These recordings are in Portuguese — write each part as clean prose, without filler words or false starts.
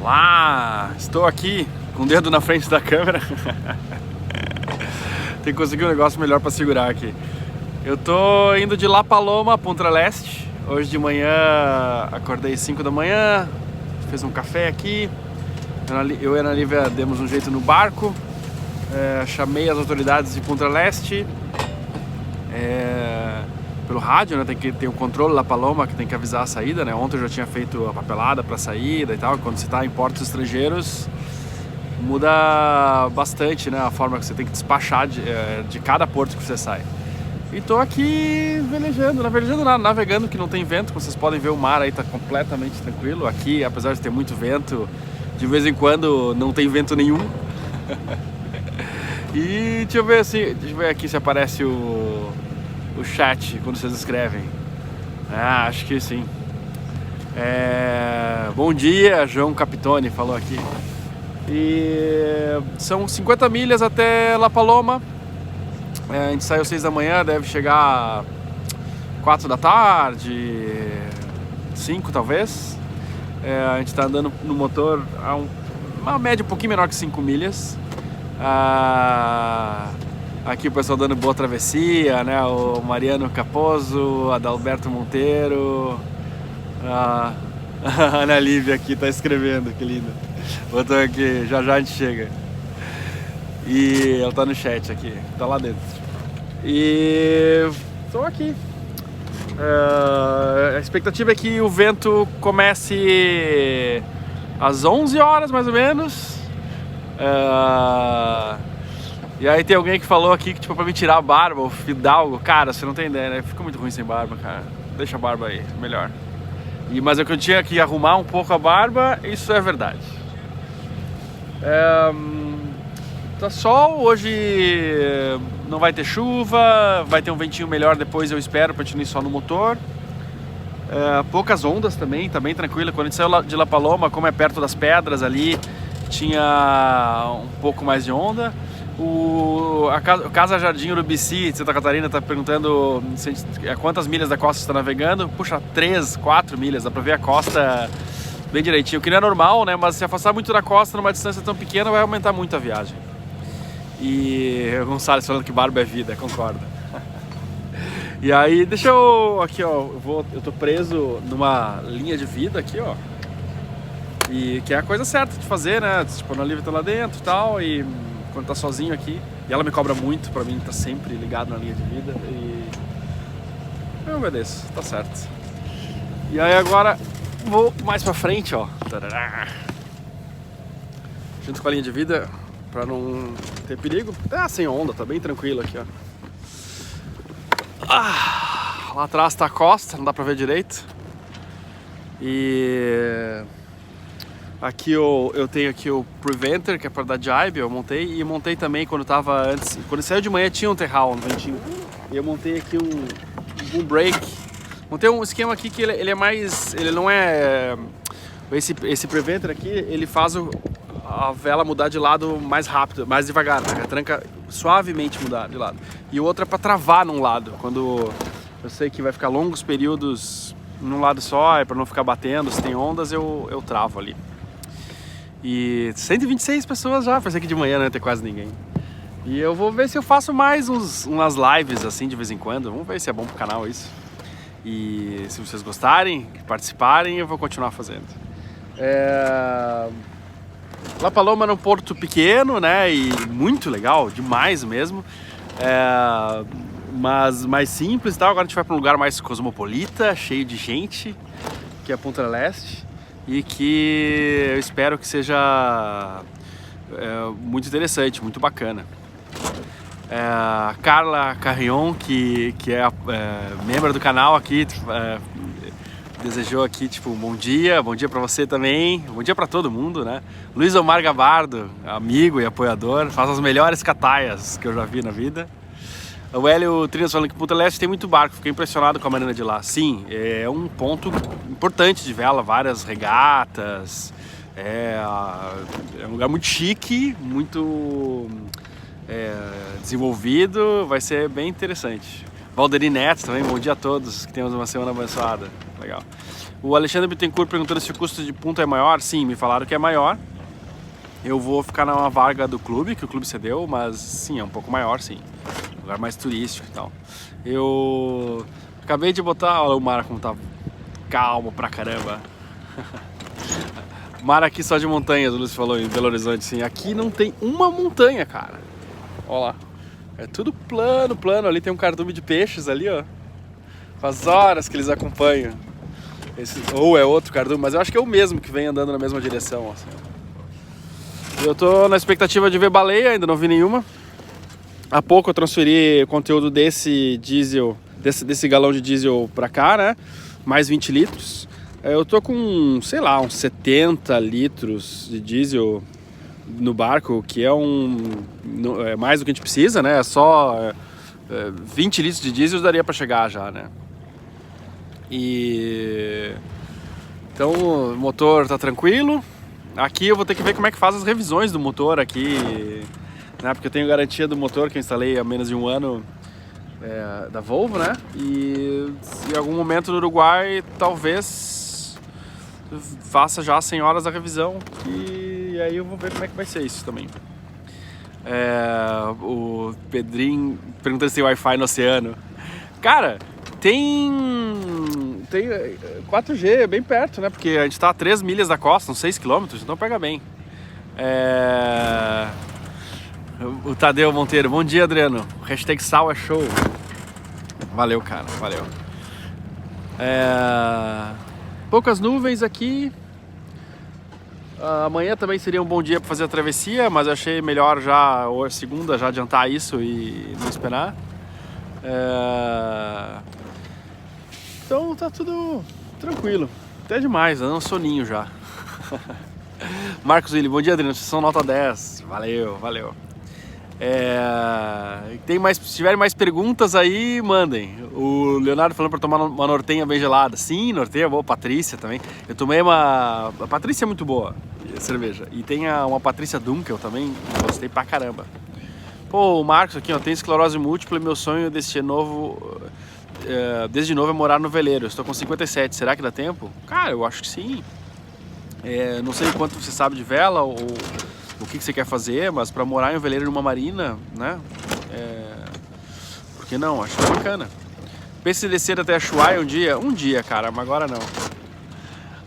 Olá, estou aqui com o dedo na frente da câmera. Tem que conseguir um negócio melhor para segurar aqui. Eu tô indo de La Paloma, Punta Leste. Hoje de manhã acordei 5 da manhã, fiz um café aqui. Eu e a Ana Lívia demos um jeito no barco. Chamei as autoridades de Punta Leste pelo rádio, né? Tem que ter um controle La Paloma que tem que avisar a saída, né? Ontem eu já tinha feito a papelada para saída e tal. Quando você está em portos estrangeiros, muda bastante, né? A forma que você tem que despachar de cada porto que você sai. E tô aqui navegando, que não tem vento. Como vocês podem ver, o mar aí tá completamente tranquilo. Aqui, apesar de ter muito vento, de vez em quando não tem vento nenhum. E deixa eu ver aqui se aparece o chat quando vocês escrevem. Acho que sim. Bom dia, João Capitone falou aqui. E são 50 milhas até La Paloma. A gente saiu 6 da manhã, deve chegar 4 da tarde, 5 talvez. A gente está andando no motor a uma média um pouquinho menor que 5 milhas. Aqui o pessoal dando boa travessia, né? O Mariano Caposo, Adalberto Monteiro, a Ana Lívia aqui tá escrevendo, que linda. Botou aqui, já a gente chega. E ela tá no chat aqui, tá lá dentro. E tô aqui. A expectativa é que o vento comece às 11 horas mais ou menos. E aí tem alguém que falou aqui que, tipo, pra me tirar a barba, o Fidalgo. Cara, você não tem ideia, né? Fica muito ruim sem barba, cara. Deixa a barba aí, melhor. Mas é que eu tinha que arrumar um pouco a barba, isso é verdade. Tá sol, hoje não vai ter chuva, vai ter um ventinho melhor depois, eu espero, pra gente não ir só no motor. Poucas ondas também, tá bem tranquila. Quando a gente saiu de La Paloma, como é perto das pedras ali, tinha um pouco mais de onda. A Casa Jardim Urubici de Santa Catarina está perguntando quantas milhas da costa está navegando. Puxa, 3, 4 milhas, dá para ver a costa bem direitinho, o que não é normal, né? Mas se afastar muito da costa numa distância tão pequena vai aumentar muito a viagem. E o Gonçalves falando que barba é vida, concordo. E aí, deixa eu... Aqui, ó, eu tô preso numa linha de vida aqui, ó. E que é a coisa certa de fazer, né? Tipo, a Ana Lívia tá lá dentro e tal, e quando tá sozinho aqui, e ela me cobra muito, pra mim tá sempre ligado na linha de vida, e eu obedeço, tá certo. E aí agora vou mais pra frente, ó, junto com a linha de vida, pra não ter perigo. Tá sem onda, tá bem tranquilo aqui, ó. Lá atrás tá a costa, não dá pra ver direito. E aqui eu tenho aqui o Preventer, que é para dar jibe, eu montei. E montei também quando tava antes. Quando saiu de manhã tinha um terral no ventinho. E eu montei aqui um break. Montei um esquema aqui que ele é mais... Ele não é... Esse Preventer aqui, ele faz a vela mudar de lado mais rápido, mais devagar, né? A tranca suavemente mudar de lado. E o outro é para travar num lado. Quando eu sei que vai ficar longos períodos num lado só, para não ficar batendo, se tem ondas, eu travo ali. E 126 pessoas já, pensei que de manhã não ia ter quase ninguém. E eu vou ver se eu faço mais umas lives assim de vez em quando. Vamos ver se é bom pro canal isso. E se vocês gostarem, participarem, eu vou continuar fazendo. La Paloma é um porto pequeno, né? E muito legal, demais mesmo. Mas mais simples e tal. Agora a gente vai para um lugar mais cosmopolita, cheio de gente, que é a Punta Leste. E que eu espero que seja muito interessante, muito bacana. A Carla Carrion, que é membro do canal aqui, desejou aqui, tipo, bom dia pra você também, bom dia pra todo mundo, né? Luiz Omar Gabardo, amigo e apoiador, faz as melhores cataias que eu já vi na vida. O Hélio Trinas falando que Punta Leste tem muito barco, fiquei impressionado com a marina de lá. Sim, é um ponto importante de vela, várias regatas, é um lugar muito chique, muito desenvolvido, vai ser bem interessante. Valderi Neto também, bom dia a todos, que tenhamos uma semana abençoada. Legal. O Alexandre Bittencourt perguntando se o custo de ponto é maior. Sim, me falaram que é maior. Eu vou ficar numa vaga do clube, que o clube cedeu, mas sim, é um pouco maior, sim. Lugar mais turístico e tal. Eu acabei de botar... Olha o mar como tá calmo pra caramba. Mar aqui só de montanhas, o Lúcio falou, em Belo Horizonte, sim. Aqui não tem uma montanha, cara. Olha lá. É tudo plano, plano. Ali tem um cardume de peixes ali, ó. Faz horas que eles acompanham. Ou é outro cardume, mas eu acho que é o mesmo que vem andando na mesma direção, assim. Eu tô na expectativa de ver baleia, ainda não vi nenhuma. Há pouco eu transferi o conteúdo desse diesel, desse galão de diesel pra cá, né? Mais 20 litros. Eu tô com, sei lá, uns 70 litros de diesel no barco, que é é mais do que a gente precisa, né? É só 20 litros de diesel daria pra chegar já, né? Então o motor tá tranquilo. Aqui eu vou ter que ver como é que faz as revisões do motor aqui, né? Porque eu tenho garantia do motor que eu instalei há menos de um ano da Volvo, né? E em algum momento no Uruguai talvez faça já 100 horas a revisão e aí eu vou ver como é que vai ser isso também. O Pedrinho perguntando se tem Wi-Fi no oceano. Cara, tem 4G bem perto, né? Porque a gente tá a 3 milhas da costa, uns 6 km, então pega bem. O Tadeu Monteiro, bom dia, Adriano. Hashtag sal é show. Valeu, cara, valeu. Poucas nuvens aqui. Amanhã também seria um bom dia para fazer a travessia, mas eu achei melhor já, ou segunda, já adiantar isso e não esperar. Então tá tudo tranquilo. Até demais, eu não soninho já. Marcos Willi, bom dia, Adriano. Vocês são nota 10. Valeu, valeu. Se tiverem mais perguntas aí, mandem. O Leonardo falando para tomar uma nortenha bem gelada. Sim, nortenha boa. Patrícia também. Eu tomei uma... A Patrícia é muito boa, a cerveja. E tem uma Patrícia Dunkel também. Gostei pra caramba. Pô, o Marcos aqui, ó. Tem esclerose múltipla e meu sonho desde novo é morar no veleiro. Eu estou com 57. Será que dá tempo? Cara, eu acho que sim. Não sei quanto você sabe de vela ou o que você quer fazer, mas para morar em um veleiro numa marina, né? Por que não? Acho que é bacana. Pensa em descer até a Ushuaia um dia? Um dia, cara, mas agora não.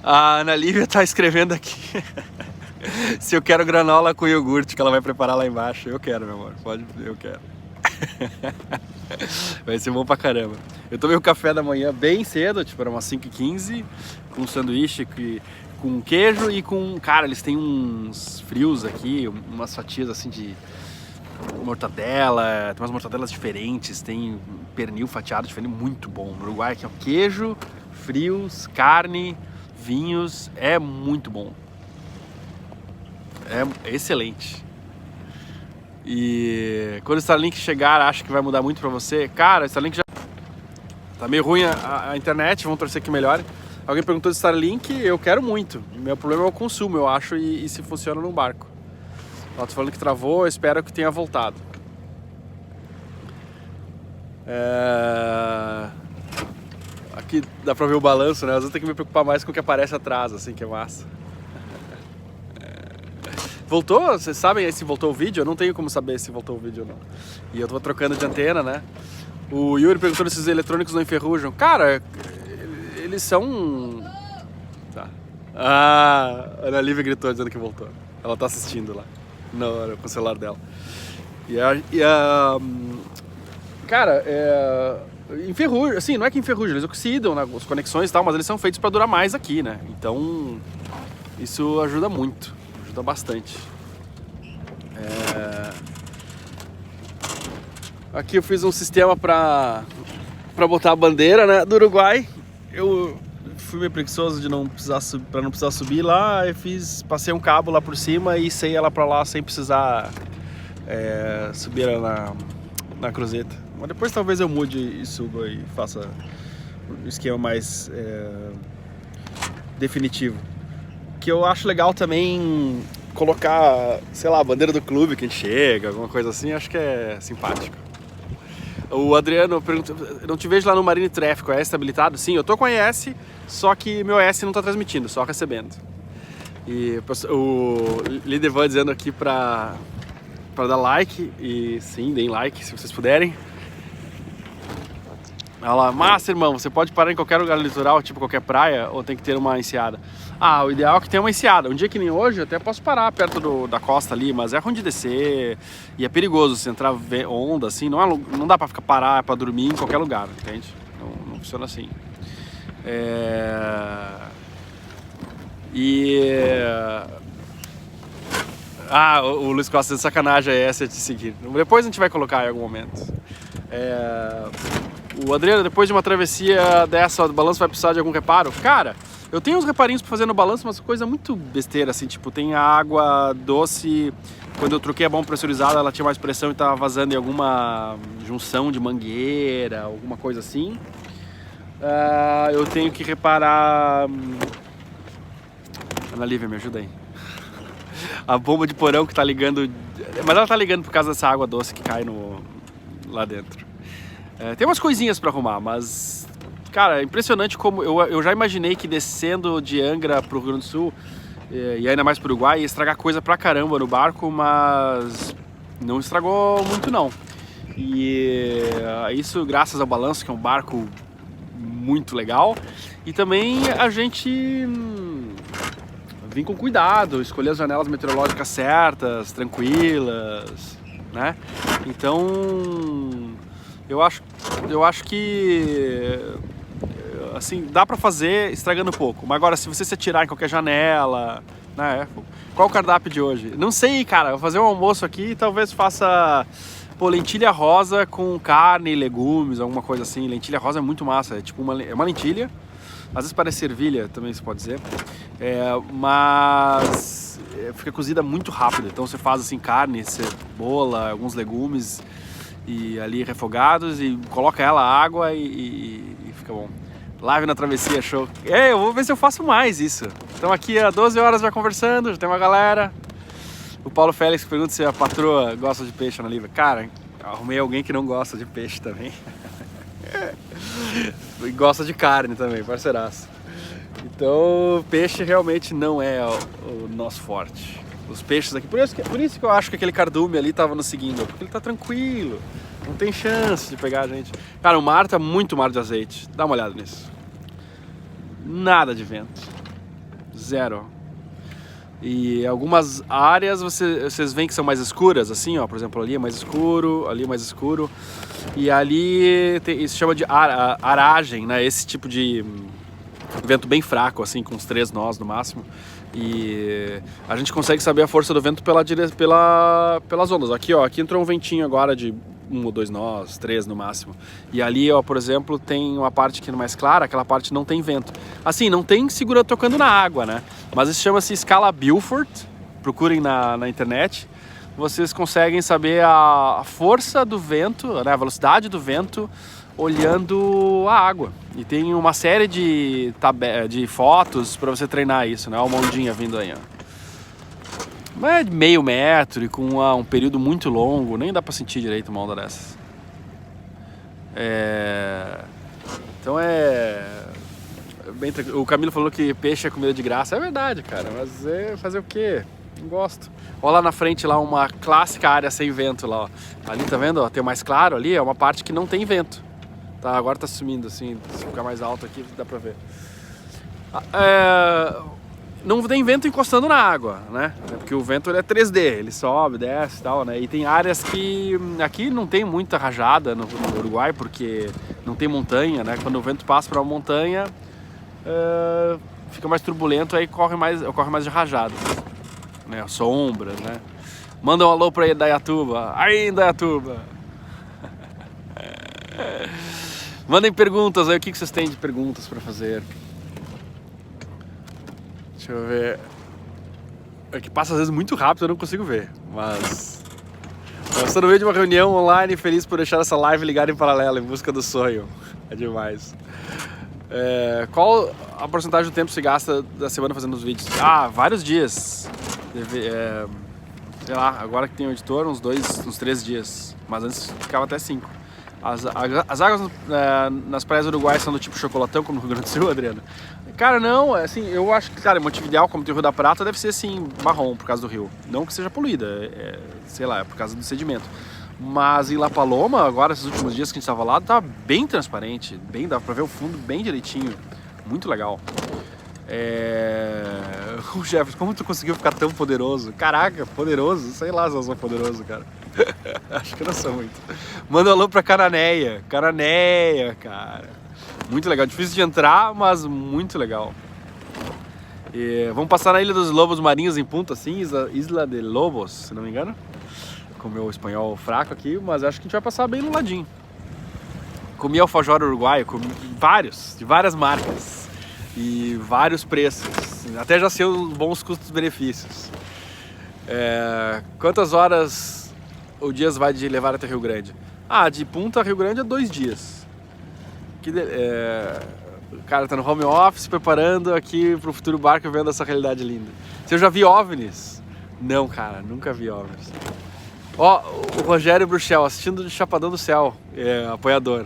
A Ana Lívia tá escrevendo aqui se eu quero granola com iogurte que ela vai preparar lá embaixo. Eu quero, meu amor. Eu quero. Vai ser bom pra caramba. Eu tomei o café da manhã bem cedo, tipo, era umas 5h15, com um sanduíche com queijo e com... Cara, eles têm uns frios aqui, umas fatias assim de mortadela, tem umas mortadelas diferentes, tem pernil fatiado diferente, muito bom. No Uruguai aqui é queijo, frios, carne, vinhos, é muito bom. É excelente. E quando o Starlink chegar, acha que vai mudar muito pra você? Cara, o Starlink já tá meio ruim a internet, vamos torcer que melhore. Alguém perguntou de Starlink, eu quero muito. Meu problema é o consumo, eu acho, e se funciona no barco. Ela tá falando que travou, eu espero que tenha voltado. Aqui dá pra ver o balanço, né? Às vezes tem que me preocupar mais com o que aparece atrás, assim, que é massa. Voltou? Vocês sabem aí se voltou o vídeo? Eu não tenho como saber se voltou o vídeo ou não. E eu tô trocando de antena, né? O Yuri perguntou se os eletrônicos não enferrujam. Cara, eles são... Tá. A Ana Lívia gritou dizendo que voltou. Ela tá assistindo lá com o celular dela. Cara, enferruja, assim, não é que enferruja, eles oxidam as conexões e tal, mas eles são feitos para durar mais aqui, né? Então, isso ajuda muito, ajuda bastante. Aqui eu fiz um sistema para botar a bandeira, né, do Uruguai. Eu fui meio preguiçoso de não precisar subir lá, eu passei um cabo lá por cima e sei ela para lá sem precisar subir ela na cruzeta. Mas depois talvez eu mude e suba e faça um esquema mais definitivo. Que eu acho legal também colocar, sei lá, a bandeira do clube que a gente chega, alguma coisa assim, acho que é simpático. O Adriano pergunta, não te vejo lá no Marine Tráfico, é estabilitado? Sim, eu tô com ES, só que meu ES não tá transmitindo, só recebendo. E o Lidevan dizendo aqui pra dar like, e sim, deem like se vocês puderem. Olha lá, massa, irmão, você pode parar em qualquer lugar do litoral, tipo qualquer praia, ou tem que ter uma enseada? Ah, o ideal é que tenha uma enseada. Um dia que nem hoje, eu até posso parar perto da costa ali, mas é ruim de descer e é perigoso se entrar onda, assim, não dá pra ficar parar pra dormir em qualquer lugar, entende? Não funciona assim. O Luiz Costa de sacanagem é essa de seguir. Depois a gente vai colocar em algum momento. O Adriano, depois de uma travessia dessa, o balanço vai precisar de algum reparo? Cara, eu tenho uns reparinhos pra fazer no balanço, mas coisa muito besteira, assim, tipo, tem a água doce, quando eu troquei a bomba pressurizada, ela tinha mais pressão e tava vazando em alguma junção de mangueira, alguma coisa assim. Eu tenho que reparar... Ana Lívia, me ajuda aí. A bomba de porão que tá ligando... Mas ela tá ligando por causa dessa água doce que cai lá dentro. Tem umas coisinhas pra arrumar, mas... Cara, é impressionante como... Eu já imaginei que descendo de Angra pro Rio Grande do Sul, e ainda mais pro Uruguai, ia estragar coisa pra caramba no barco, mas... Não estragou muito, não. E isso graças ao balanço, que é um barco muito legal. E também a gente... Vim com cuidado, escolher as janelas meteorológicas certas, tranquilas, né? Então... Eu acho que, assim, dá pra fazer estragando pouco. Mas agora, se você se atirar em qualquer janela, né? Qual o cardápio de hoje? Não sei, cara. Vou fazer um almoço aqui e talvez faça, lentilha rosa com carne e legumes, alguma coisa assim. Lentilha rosa é muito massa. É tipo uma lentilha. Às vezes parece ervilha, também se pode dizer. Mas fica cozida muito rápido. Então você faz assim carne, cebola, alguns legumes... E ali refogados e coloca ela água e fica bom. Live na travessia, show. Eu vou ver se eu faço mais isso. Estamos aqui há 12 horas já conversando, já tem uma galera. O Paulo Félix pergunta se a patroa gosta de peixe na Lívia. Cara, arrumei alguém que não gosta de peixe também. E gosta de carne também, parceiraço. Então, peixe realmente não é o nosso forte. Os peixes aqui, por isso que eu acho que aquele cardume ali tava nos seguindo, porque ele tá tranquilo, não tem chance de pegar a gente. Cara, o mar tá muito mar de azeite, dá uma olhada nisso. Nada de vento, zero. E algumas áreas vocês veem que são mais escuras, assim, ó, por exemplo, ali é mais escuro, ali é mais escuro. E ali isso chama de aragem, né, esse tipo de vento bem fraco, assim, com uns 3 nós no máximo. E a gente consegue saber a força do vento pelas ondas. Aqui, ó, aqui entrou um ventinho agora de 1 ou 2 nós, 3 no máximo. E ali, ó, por exemplo, tem uma parte aqui mais clara, aquela parte não tem vento. Assim, não tem segura tocando na água, né? Mas isso chama-se escala Beaufort. Procurem na internet. Vocês conseguem saber a força do vento, né, a velocidade do vento, olhando a água. E tem uma série de fotos para você treinar isso, né? Olha uma ondinha vindo aí, ó. Mas é de meio metro e com um período muito longo, nem dá para sentir direito uma onda dessas. Então bem tranquilo. O Camilo falou que peixe é comida de graça. É verdade, cara, mas fazer o quê? Não gosto. Olha lá na frente, lá uma clássica área sem vento lá, ó. Ali, tá vendo? Ó, tem o mais claro ali, é uma parte que não tem vento. Tá, agora tá sumindo, assim, se ficar mais alto aqui dá pra ver. Não tem vento encostando na água, né? Porque o vento ele é 3D, ele sobe, desce e tal, né? E tem áreas que aqui não tem muita rajada no Uruguai, porque não tem montanha, né? Quando o vento passa pra uma montanha, fica mais turbulento, aí ocorre mais de rajada, né? Sombras, né? Manda um alô pra Indaiatuba. Aí, Indaiatuba! Mandem perguntas aí, o que vocês têm de perguntas para fazer? Deixa eu ver. É que passa às vezes muito rápido, eu não consigo ver. Mas eu estou no meio de uma reunião online, feliz por deixar essa live ligada em paralelo, em busca do sonho. É demais. Qual a porcentagem do tempo que você gasta da semana fazendo os vídeos? Vários dias. Sei lá, agora que tem o editor, uns 3 dias. Mas antes ficava até 5. As águas nas praias uruguaias são do tipo chocolatão, como no Rio Grande do Sul, Adriano? Cara, não, assim, eu acho que, cara, em Montevidéu, como tem o Rio da Prata, deve ser, assim, marrom por causa do rio. Não que seja poluída, sei lá, é por causa do sedimento. Mas em La Paloma, agora, esses últimos dias que a gente estava lá, tá bem transparente, dava pra ver o fundo bem direitinho. Muito legal. O Jefferson, como tu conseguiu ficar tão poderoso? Caraca, poderoso? Sei lá se eu sou poderoso, cara. Acho que não sou muito. Manda um alô pra Cananéia. Cananéia, cara. Muito legal. Difícil de entrar, mas muito legal. Vamos passar na Ilha dos Lobos Marinhos em Punta, assim, Isla de Lobos, se não me engano. Com o meu espanhol fraco aqui, mas acho que a gente vai passar bem no ladinho. Comi alfajor uruguaio, comi de várias marcas. E vários preços. Até já sei os bons custos-benefícios. Quantas horas o Dias vai de levar até Rio Grande? De Punta a Rio Grande é 2 dias. O cara tá no home office preparando aqui pro futuro barco, vendo essa realidade linda. Você já viu OVNIs? Não, cara, nunca vi OVNIs. Ó, o Rogério Bruxel assistindo de Chapadão do Céu, apoiador.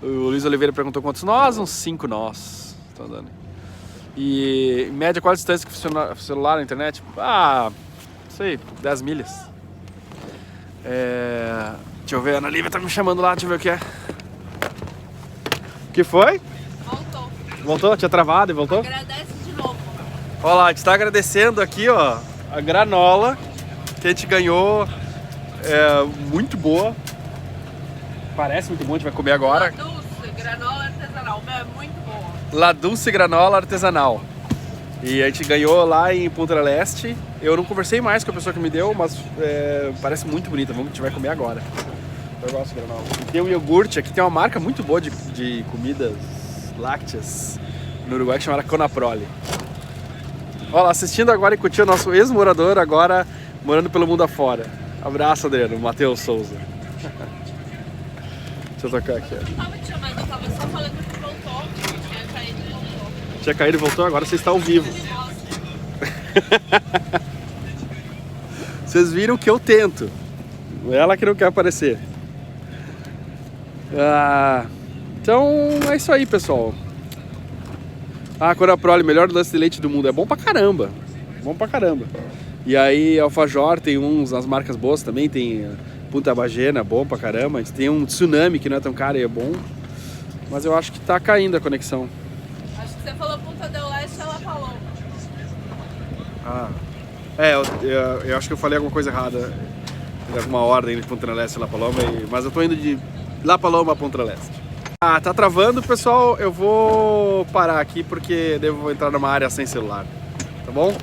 O Luiz Oliveira perguntou quantos nós? Uns 5 nós. Tô dando. E em média, qual a distância que funciona o celular na internet? Não sei, 10 milhas. Deixa eu ver, a Ana Lívia tá me chamando lá, deixa eu ver o que é. O que foi? Voltou. Voltou? Tinha travado e voltou? Agradece de novo. Olha lá, a gente tá agradecendo aqui, ó, a granola que a gente ganhou. Muito boa. Parece muito bom, a gente vai comer agora. La Dulce, granola artesanal, é muito boa. La Dulce granola artesanal. E a gente ganhou lá em Punta del Este. Eu não conversei mais com a pessoa que me deu, mas parece muito bonita. A gente vai comer agora. Eu gosto de granola. E tem um iogurte, aqui tem uma marca muito boa de comidas lácteas no Uruguai que chama Conaprole. Olha lá, assistindo agora em Cotia, o nosso ex-morador, agora morando pelo mundo afora. Abraço, Adriano, Matheus Souza. Deixa eu tocar aqui. Eu não tava te chamando, eu tava só falando que voltou. Tinha caído e voltou. Tinha caído e voltou, agora você está ao vivo. Vocês viram que eu tento. Ela que não quer aparecer. Então é isso aí, pessoal. Conaprole, melhor doce de leite do mundo. É bom pra caramba. Bom pra caramba. E aí, alfajor, tem as marcas boas também. Tem Punta Bagena, bom pra caramba. A gente tem um Tsunami que não é tão caro e é bom. Mas eu acho que tá caindo a conexão. Acho que você falou Punta del Este, ela falou. Eu acho que eu falei alguma coisa errada. De alguma ordem de Punta del Este e La Paloma. Mas eu tô indo de La Paloma a Punta del Este. Tá travando, pessoal. Eu vou parar aqui porque devo entrar numa área sem celular. Tá bom?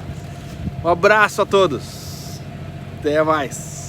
Um abraço a todos. Até mais.